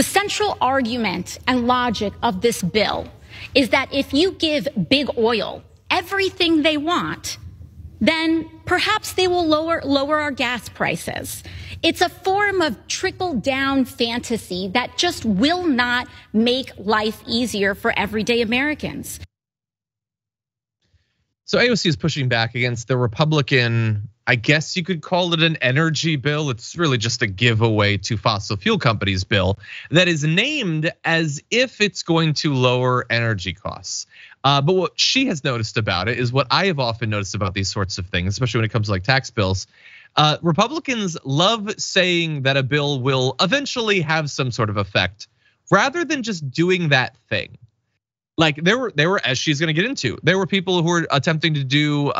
The central argument and logic of this bill is that if you give big oil everything they want, then perhaps they will lower our gas prices. It's a form of trickle-down fantasy that just will not make life easier for everyday Americans. So AOC is pushing back against the Republican, I guess you could call it an energy bill. It's really just a giveaway to fossil fuel companies bill that is named as if it's going to lower energy costs. But what she has noticed about it is what I have often noticed about these sorts of things, especially when it comes to like tax bills. Republicans love saying that a bill will eventually have some sort of effect rather than just doing that thing. Like there were, as she's going to get into, there were people who were attempting to do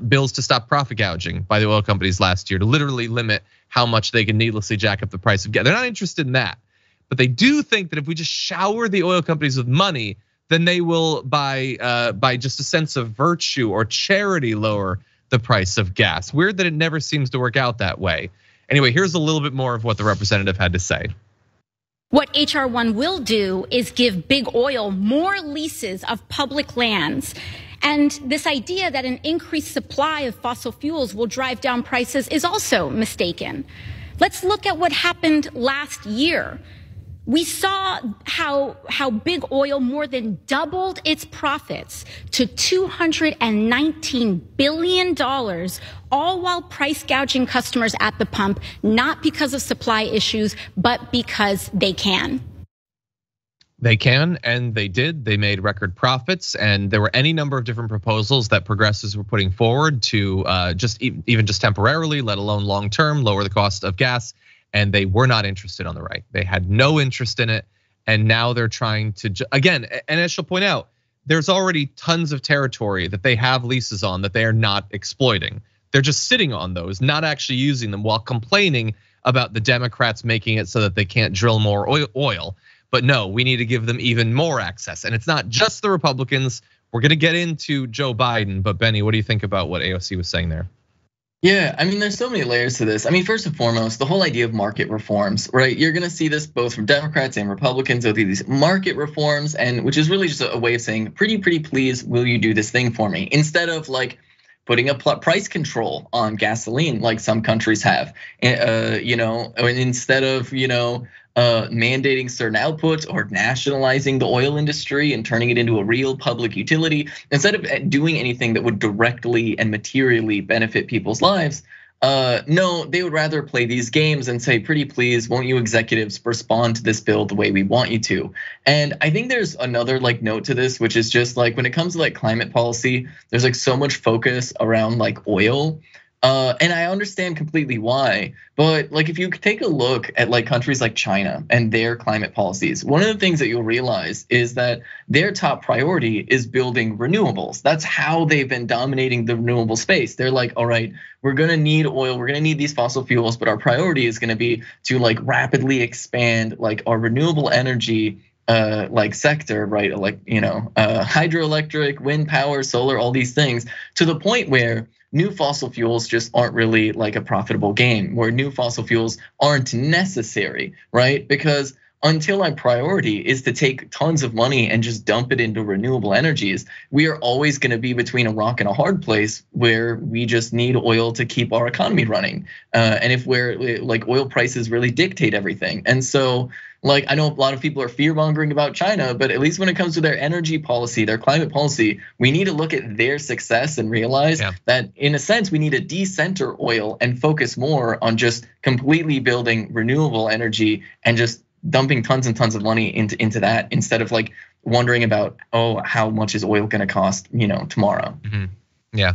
bills to stop profit gouging by the oil companies last year to literally limit how much they can needlessly jack up the price of gas. They're not interested in that, but they do think that if we just shower the oil companies with money, then they will, by just a sense of virtue or charity, lower the price of gas. Weird that it never seems to work out that way. Anyway, here's a little bit more of what the representative had to say. What H.R. 1 will do is give big oil more leases of public lands. And this idea that an increased supply of fossil fuels will drive down prices is also mistaken. Let's look at what happened last year. We saw how big oil more than doubled its profits to $219 billion, all while price gouging customers at the pump, not because of supply issues, but because they can. They can, and they did. They made record profits, and there were any number of different proposals that progressives were putting forward to even just temporarily, let alone long term, lower the cost of gas. And they were not interested on the right. They had no interest in it. And now they're trying to, again, and as she'll point out, there's already tons of territory that they have leases on that they are not exploiting. They're just sitting on those, not actually using them, while complaining about the Democrats making it so that they can't drill more oil. But no, we need to give them even more access. And it's not just the Republicans. We're gonna get into Joe Biden, but Benny, what do you think about what AOC was saying there? Yeah, I mean, there's so many layers to this. I mean, first and foremost, the whole idea of market reforms, right? You're gonna see this both from Democrats and Republicans, with these market reforms, and which is really just a way of saying, pretty please, will you do this thing for me? Instead of like putting a price control on gasoline like some countries have, and instead of mandating certain outputs or nationalizing the oil industry and turning it into a real public utility, instead of doing anything that would directly and materially benefit people's lives, no, they would rather play these games and say, pretty please, won't you executives respond to this bill the way we want you to? And I think there's another like note to this, which is just like when it comes to like climate policy, there's like so much focus around like oil. And I understand completely why, but like if you take a look at like countries like China and their climate policies, one of the things that you'll realize is that their top priority is building renewables. That's how they've been dominating the renewable space. They're like, all right, we're gonna need oil, we're gonna need these fossil fuels, but our priority is gonna be to like rapidly expand like our renewable energy like sector, right? Like, hydroelectric, wind power, solar, all these things, to the point where new fossil fuels just aren't really like a profitable game, where new fossil fuels aren't necessary, right? Because until our priority is to take tons of money and just dump it into renewable energies, we are always gonna be between a rock and a hard place where we just need oil to keep our economy running. And if we're like oil prices really dictate everything. And so like, I know a lot of people are fear mongering about China, but at least when it comes to their energy policy, their climate policy, we need to look at their success and realize that in a sense, we need to decenter oil and focus more on just completely building renewable energy and just dumping tons and tons of money into that, instead of like wondering about, oh, how much is oil gonna cost, tomorrow. Mm-hmm. Yeah,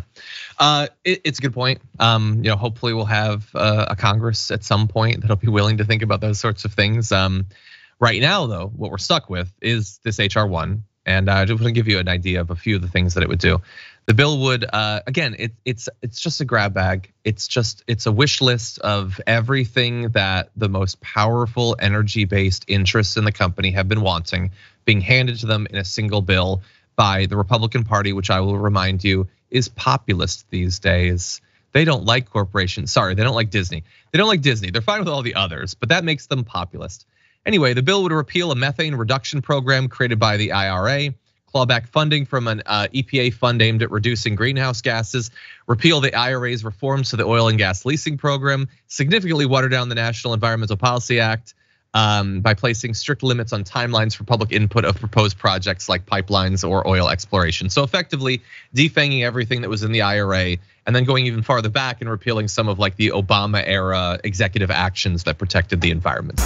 it's a good point. Hopefully we'll have a Congress at some point that'll be willing to think about those sorts of things. Right now, though, what we're stuck with is this HR 1, and I just want to give you an idea of a few of the things that it would do. The bill would, again, it's just a grab bag. It's a wish list of everything that the most powerful energy-based interests in the company have been wanting, being handed to them in a single bill by the Republican Party, which I will remind you is populist these days. They don't like corporations. Sorry, they don't like Disney. They don't like Disney. They're fine with all the others, but that makes them populist. Anyway, the bill would repeal a methane reduction program created by the IRA, claw back funding from an EPA fund aimed at reducing greenhouse gases, repeal the IRA's reforms to the oil and gas leasing program, significantly water down the National Environmental Policy Act by placing strict limits on timelines for public input of proposed projects like pipelines or oil exploration. So effectively defanging everything that was in the IRA and then going even farther back and repealing some of like the Obama era executive actions that protected the environment.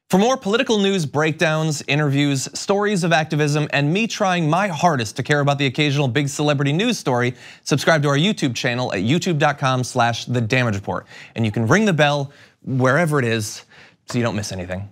For more political news breakdowns, interviews, stories of activism, and me trying my hardest to care about the occasional big celebrity news story, subscribe to our YouTube channel at youtube.com/thedamagereport. And you can ring the bell wherever it is so you don't miss anything.